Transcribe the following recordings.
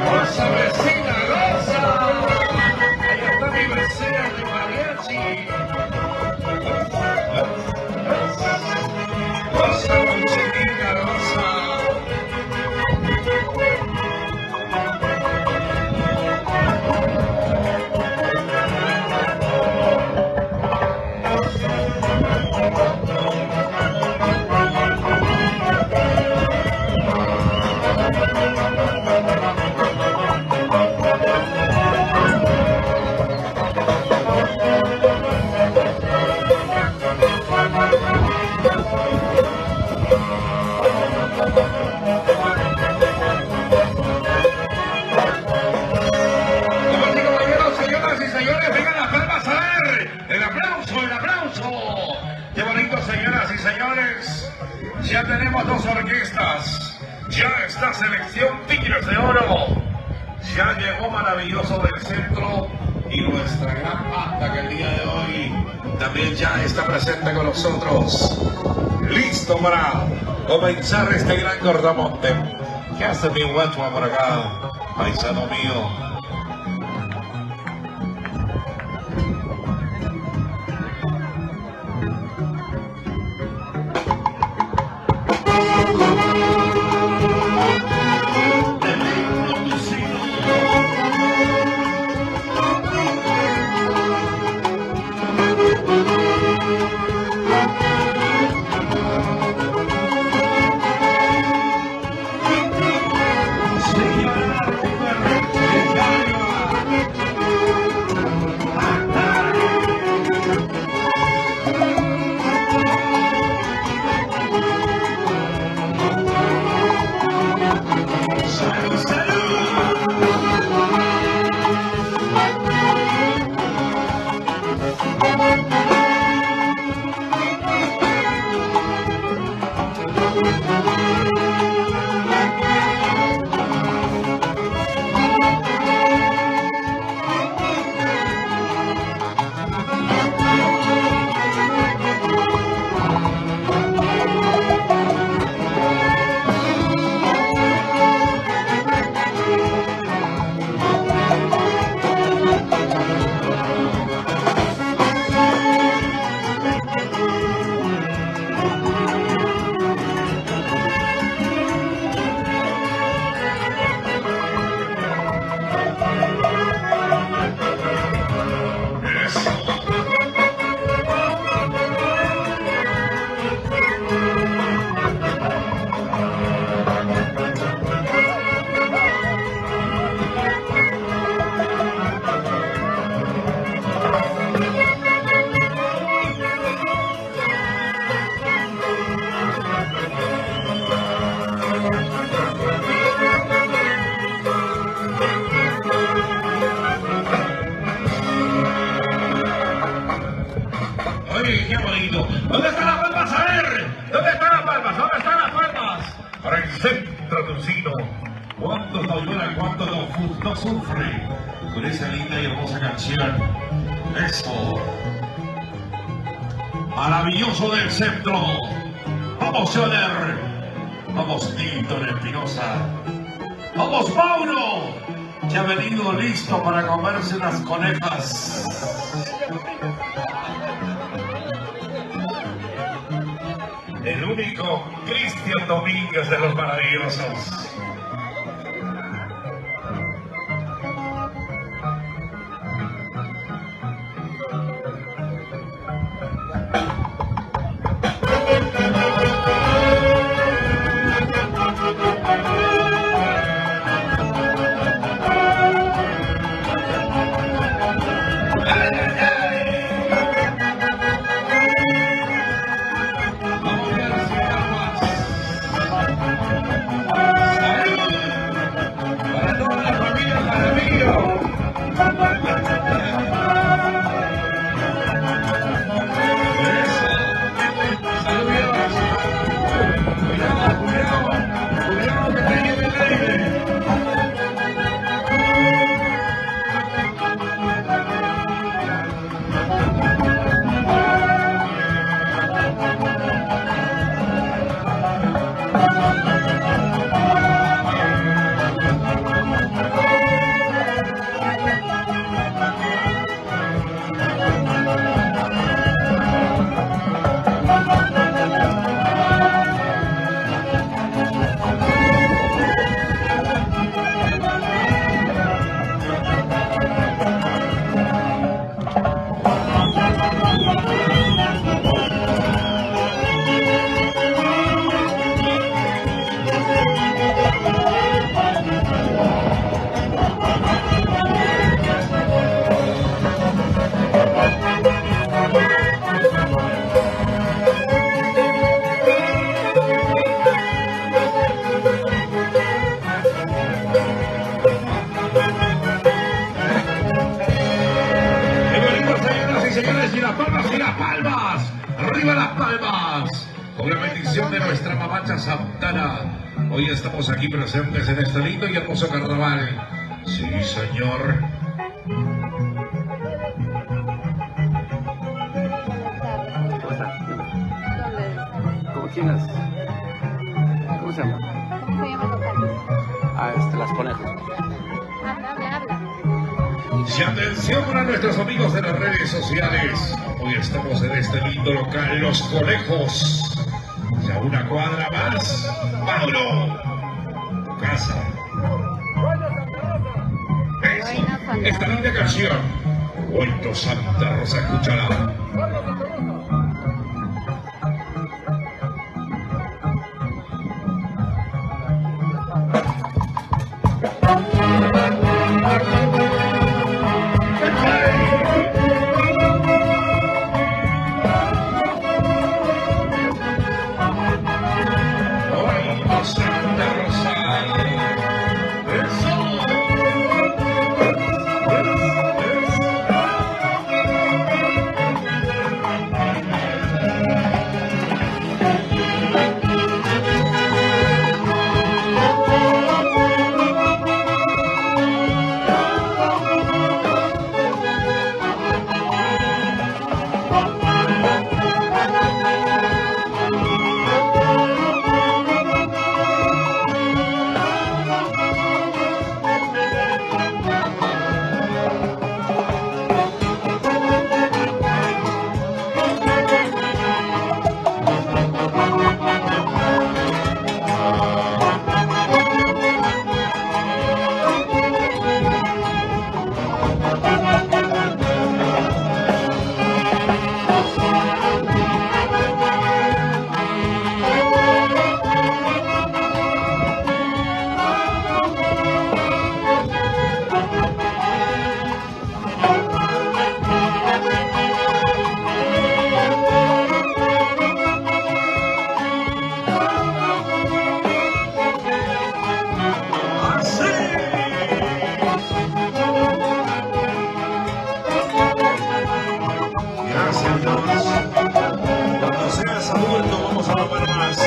Rosa, vecina, Rosa. Ahí está mi vecina de mariachi. Rosa, muy chiquita, Rosa. Ya tenemos dos orquestas, ya está Selección Tigres de Oro, ya llegó Maravilloso del Centro y nuestra gran banda que el día de hoy también ya está presente con nosotros. Listo para comenzar este gran cortamonte. ¿Qué hace mi guachua por acá, paisano mío? Qué bonito. ¿Dónde están las palmas? A ver, ¿dónde están las palmas? ¿Dónde están las palmas? Para el centro tucino. ¿Cuánto no llora, cuánto no sufre con esa linda y hermosa canción? Eso. Maravilloso del centro. Vamos, Joner. Vamos, Nilton Espinosa. Vamos, Mauro, que ha venido listo para comerse unas conejas. El único Cristian Domínguez de los Maravillosos. con la bendición de nuestra mamacha Santana. Hoy estamos aquí presentes en este lindo y hermoso carnaval. Sí, señor. ¿Cómo está? ¿Quién es? ¿Cómo se llama? ¿Cómo se llama el local? Las Conejos. Habla. Y atención para nuestros amigos de las redes sociales. Hoy estamos en este lindo local, Los Conejos. Ya una cuadra más. ¡Paulo! Tu casa. Esta linda canción. Vuelto Santa Rosa, escúchala. Cuando seas adulto vamos a tomar más.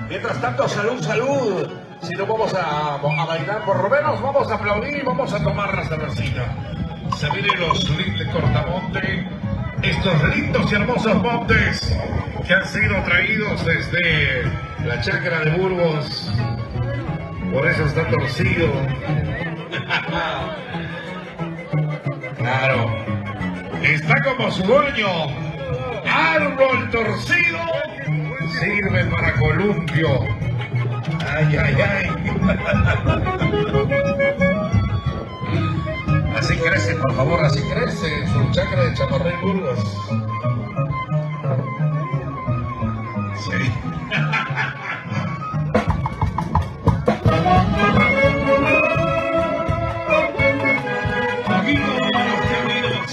Mientras tanto, salud. Si no vamos a bailar, por lo menos vamos a aplaudir y vamos a tomar la cervecita. Se vienen los lindes Cortamonte, estos lindos y hermosos montes que han sido traídos desde la chacra de Burgos. Por eso está torcido. Claro. Está como su dueño. Árbol torcido. Sirve para columpio. Ay. Así crece, por favor, así crece su chacra de Chaparral Burgos. Sí. Poquito, los caminos.